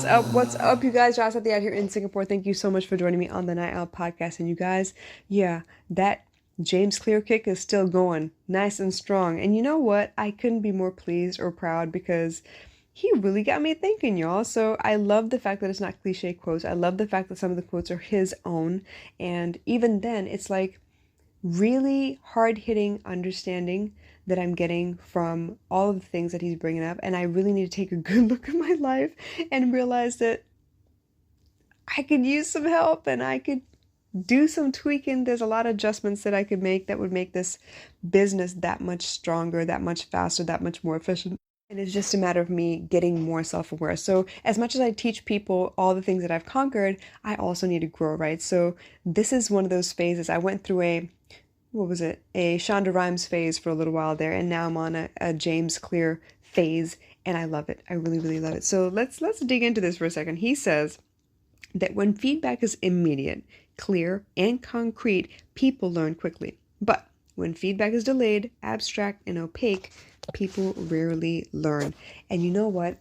up? What's up, you guys? Josh out here in Singapore. Thank you so much for joining me on the Night Out podcast. And you guys, yeah, that James Clear kick is still going nice and strong. And you know what? I couldn't be more pleased or proud because he really got me thinking, y'all. So I love the fact that it's not cliche quotes. I love the fact that some of the quotes are his own. And even then, it's like really hard-hitting understanding that I'm getting from all of the things that he's bringing up. And I really need to take a good look at my life and realize that I could use some help and I could do some tweaking. There's a lot of adjustments that I could make that would make this business that much stronger, that much faster, that much more efficient. And it's just a matter of me getting more self-aware. So as much as I teach people all the things that I've conquered, I also need to grow, right? So this is one of those phases. I went through a Shonda Rhimes phase for a little while there, and now I'm on a James Clear phase, and I love it. I really, really love it. So let's dig into this for a second. He says that when feedback is immediate, clear, and concrete, people learn quickly. But when feedback is delayed, abstract, and opaque, people rarely learn. And you know what?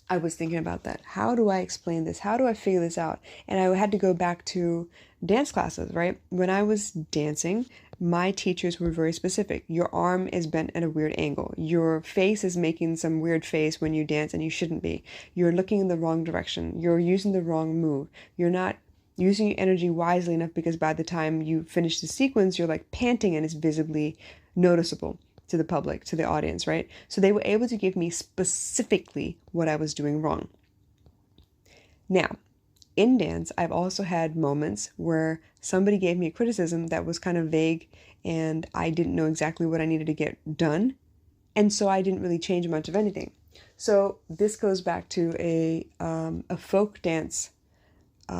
I was thinking about that. How do I explain this? How do I figure this out? And I had to go back to dance classes, right? When I was dancing, my teachers were very specific. Your arm is bent at a weird angle. Your face is making some weird face when you dance and you shouldn't be. You're looking in the wrong direction. You're using the wrong move. You're not using your energy wisely enough because by the time you finish the sequence, you're like panting and it's visibly noticeable to the public, to the audience, right? So they were able to give me specifically what I was doing wrong. Now, in dance, I've also had moments where somebody gave me a criticism that was kind of vague and I didn't know exactly what I needed to get done. And so I didn't really change much of anything. So this goes back to a folk dance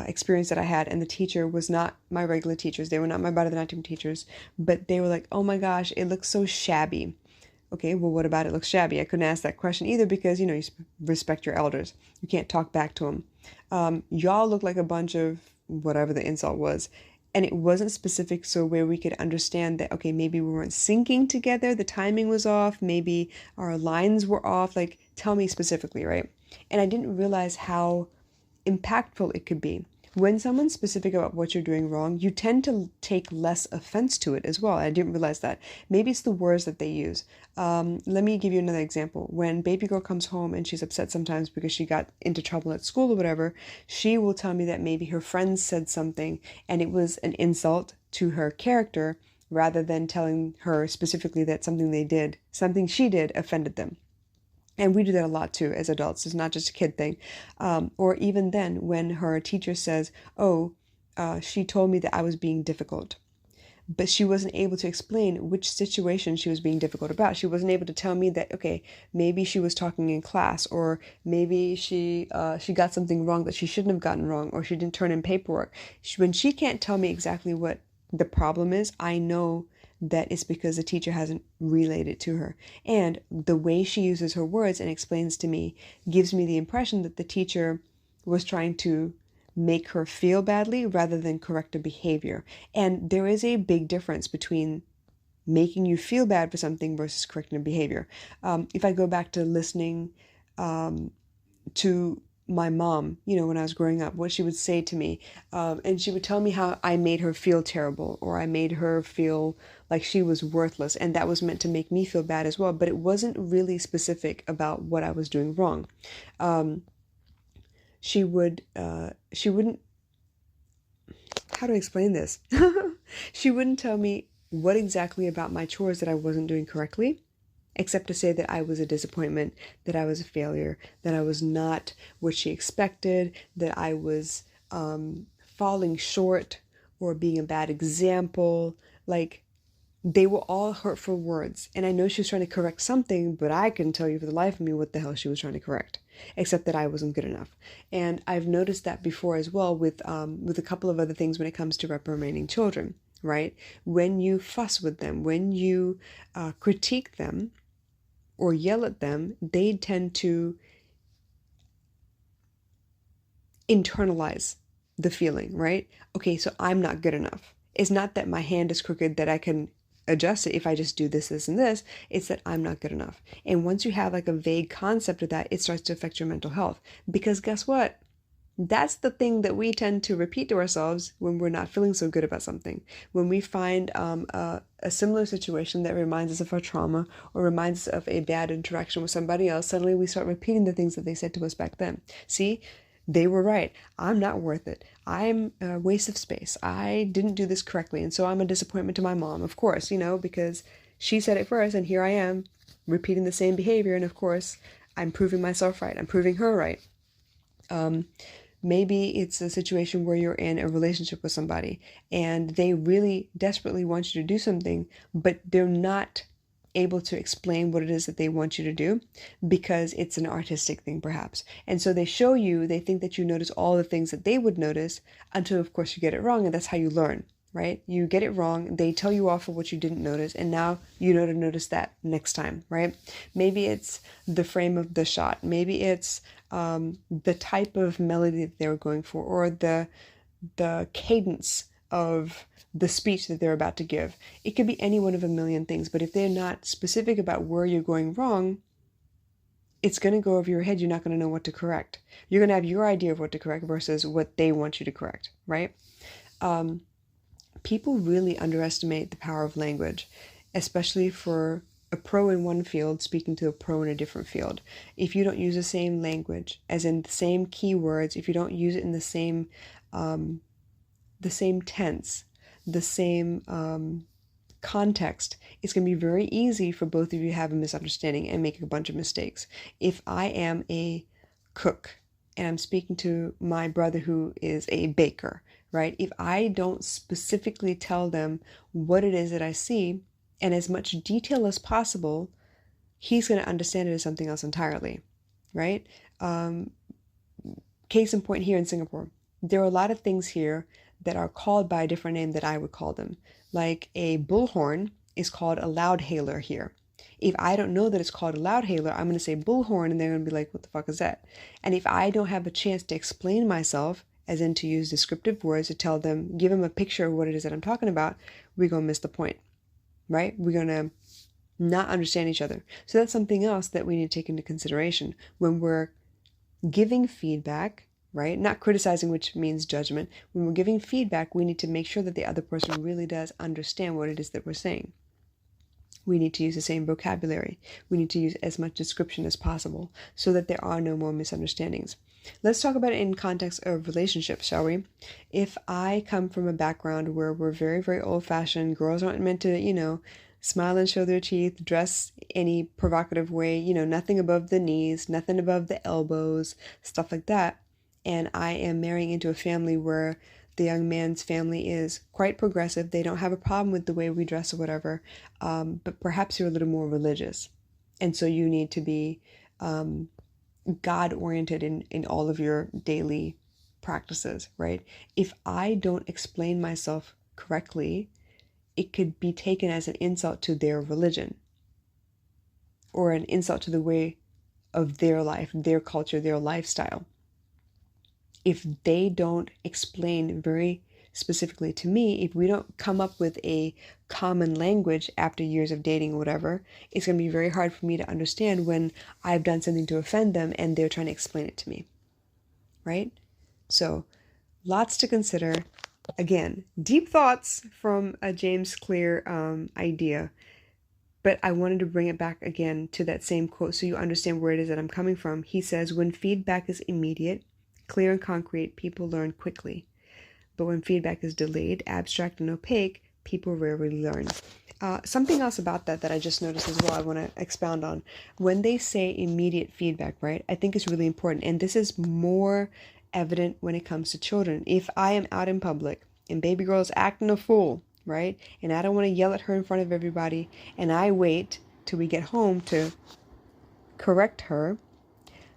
experience that I had, and the teacher was not my regular teachers. They were not my Bharatanatyam teachers, but they were like, oh my gosh, it looks so shabby. Okay, well, what about it looks shabby? I couldn't ask that question either because, you respect your elders. You can't talk back to them. Y'all look like a bunch of whatever the insult was. And it wasn't specific so where we could understand that, okay, maybe we weren't syncing together. The timing was off. Maybe our lines were off. Like, tell me specifically, right? And I didn't realize how impactful it could be. When someone's specific about what you're doing wrong, you tend to take less offense to it as well. I didn't realize that. Maybe it's the words that they use. Let me give you another example. When baby girl comes home and she's upset sometimes because she got into trouble at school or whatever, she will tell me that maybe her friends said something and it was an insult to her character rather than telling her specifically that something she did offended them. And we do that a lot too as adults. It's not just a kid thing. Or even then when her teacher says, she told me that I was being difficult. But she wasn't able to explain which situation she was being difficult about. She wasn't able to tell me that, okay, maybe she was talking in class, or maybe she got something wrong that she shouldn't have gotten wrong, or she didn't turn in paperwork. When she can't tell me exactly what the problem is, I know that it's because the teacher hasn't relayed it to her. And the way she uses her words and explains to me gives me the impression that the teacher was trying to make her feel badly rather than correct a behavior. And there is a big difference between making you feel bad for something versus correcting a behavior. If I go back to listening to my mom, when I was growing up, what she would say to me, and she would tell me how I made her feel terrible, or I made her feel like she was worthless, and that was meant to make me feel bad as well, but it wasn't really specific about what I was doing wrong. She wouldn't, how do I explain this? She wouldn't tell me what exactly about my chores that I wasn't doing correctly, except to say that I was a disappointment, that I was a failure, that I was not what she expected, that I was falling short or being a bad example. Like, they were all hurtful words. And I know she was trying to correct something, but I couldn't tell you for the life of me what the hell she was trying to correct, except that I wasn't good enough. And I've noticed that before as well with a couple of other things when it comes to reprimanding children, right? When you fuss with them, when you critique them, or yell at them, they tend to internalize the feeling, right? Okay, so I'm not good enough. It's not that my hand is crooked that I can adjust it if I just do this, this, and this. It's that I'm not good enough. And once you have like a vague concept of that, it starts to affect your mental health. Because guess what? That's the thing that we tend to repeat to ourselves when we're not feeling so good about something. When we find a similar situation that reminds us of our trauma or reminds us of a bad interaction with somebody else, suddenly we start repeating the things that they said to us back then. See, they were right. I'm not worth it. I'm a waste of space. I didn't do this correctly. And so I'm a disappointment to my mom, of course, because she said it first and here I am repeating the same behavior. And of course, I'm proving myself right. I'm proving her right. Maybe it's a situation where you're in a relationship with somebody and they really desperately want you to do something, but they're not able to explain what it is that they want you to do because it's an artistic thing perhaps. And so they show you, they think that you notice all the things that they would notice until of course you get it wrong, and that's how you learn, right? You get it wrong, they tell you off for what you didn't notice, and now you know to notice that next time, right? Maybe it's the frame of the shot, maybe it's the type of melody that they were going for, or the cadence of the speech that they're about to give. It could be any one of a million things, but if they're not specific about where you're going wrong, it's going to go over your head. You're not going to know what to correct. You're going to have your idea of what to correct versus what they want you to correct, right? People really underestimate the power of language, especially for a pro in one field speaking to a pro in a different field. If you don't use the same language, as in the same keywords, if you don't use it in the same tense, the same context, it's going to be very easy for both of you to have a misunderstanding and make a bunch of mistakes. If I am a cook and I'm speaking to my brother who is a baker, right? If I don't specifically tell them what it is that I see, and as much detail as possible, he's going to understand it as something else entirely, right? Case in point here in Singapore, there are a lot of things here that are called by a different name that I would call them. Like a bullhorn is called a loudhailer here. If I don't know that it's called a loudhailer, I'm going to say bullhorn and they're going to be like, what the fuck is that? And if I don't have a chance to explain myself, as in to use descriptive words to tell them, give them a picture of what it is that I'm talking about, we're going to miss the point. Right? We're going to not understand each other. So that's something else that we need to take into consideration when we're giving feedback, right? Not criticizing, which means judgment. When we're giving feedback, we need to make sure that the other person really does understand what it is that we're saying. We need to use the same vocabulary. We need to use as much description as possible so that there are no more misunderstandings. Let's talk about it in context of relationships, shall we? If I come from a background where we're very, very old-fashioned, girls aren't meant to, smile and show their teeth, dress any provocative way, nothing above the knees, nothing above the elbows, stuff like that, and I am marrying into a family where the young man's family is quite progressive, they don't have a problem with the way we dress or whatever, but perhaps you're a little more religious, and so you need to be God-oriented in all of your daily practices, right? If I don't explain myself correctly, it could be taken as an insult to their religion or an insult to the way of their life, their culture, their lifestyle. If they don't explain very specifically to me, if we don't come up with a common language after years of dating or whatever, it's going to be very hard for me to understand when I've done something to offend them and they're trying to explain it to me, right? So lots to consider. Again, deep thoughts from a James Clear idea, but I wanted to bring it back again to that same quote so you understand where it is that I'm coming from. He says, when feedback is immediate, clear and concrete, people learn quickly. But when feedback is delayed, abstract, and opaque, people rarely learn. Something else about that I just noticed as well I want to expound on. When they say immediate feedback, right, I think it's really important. And this is more evident when it comes to children. If I am out in public and baby girl is acting a fool, right, and I don't want to yell at her in front of everybody, and I wait till we get home to correct her,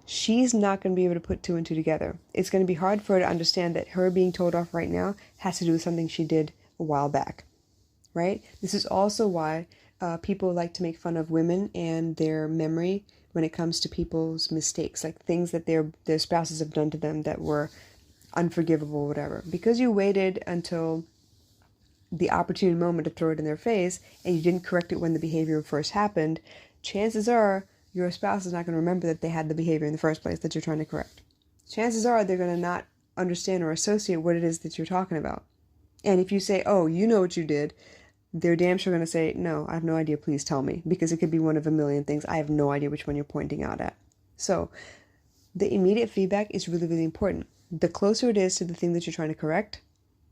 she's not going to be able to put two and two together. It's going to be hard for her to understand that her being told off right now has to do with something she did a while back, right? This is also why people like to make fun of women and their memory when it comes to people's mistakes, like things that their spouses have done to them that were unforgivable or whatever. Because you waited until the opportune moment to throw it in their face and you didn't correct it when the behavior first happened, chances are your spouse is not going to remember that they had the behavior in the first place that you're trying to correct. chances are they're going to not understand or associate what it is that you're talking about. And if you say, oh, you know what you did, they're damn sure going to say, no, I have no idea, please tell me, because it could be one of a million things. I have no idea which one you're pointing out at. So the immediate feedback is really, really important. The closer it is to the thing that you're trying to correct,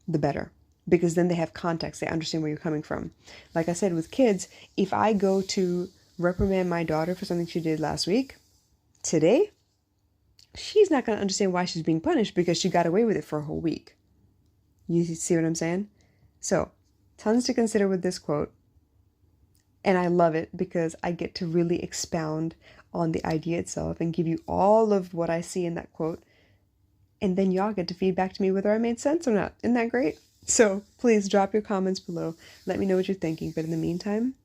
the better, because then they have context. They understand where you're coming from. Like I said, with kids, if I go to reprimand my daughter for something she did last week, today, she's not going to understand why she's being punished because she got away with it for a whole week. You see what I'm saying? So, tons to consider with this quote. And I love it because I get to really expound on the idea itself and give you all of what I see in that quote. And then y'all get to feed back to me whether I made sense or not. Isn't that great? So please drop your comments below. Let me know what you're thinking. But in the meantime,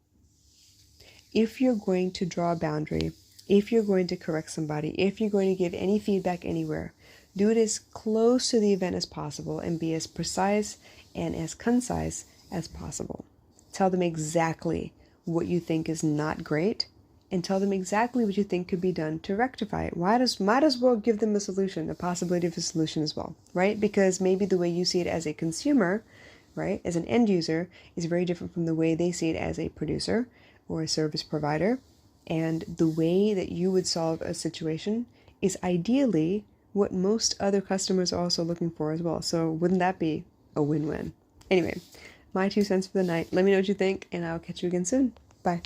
if you're going to draw a boundary, if you're going to correct somebody, if you're going to give any feedback anywhere, do it as close to the event as possible and be as precise and as concise as possible. Tell them exactly what you think is not great and tell them exactly what you think could be done to rectify it. Might as well give them a solution, a possibility of a solution as well, right? Because maybe the way you see it as a consumer, right, as an end user, is very different from the way they see it as a producer or a service provider. And the way that you would solve a situation is ideally what most other customers are also looking for as well. So wouldn't that be a win-win? Anyway, my 2 cents for the night. Let me know what you think, and I'll catch you again soon. Bye.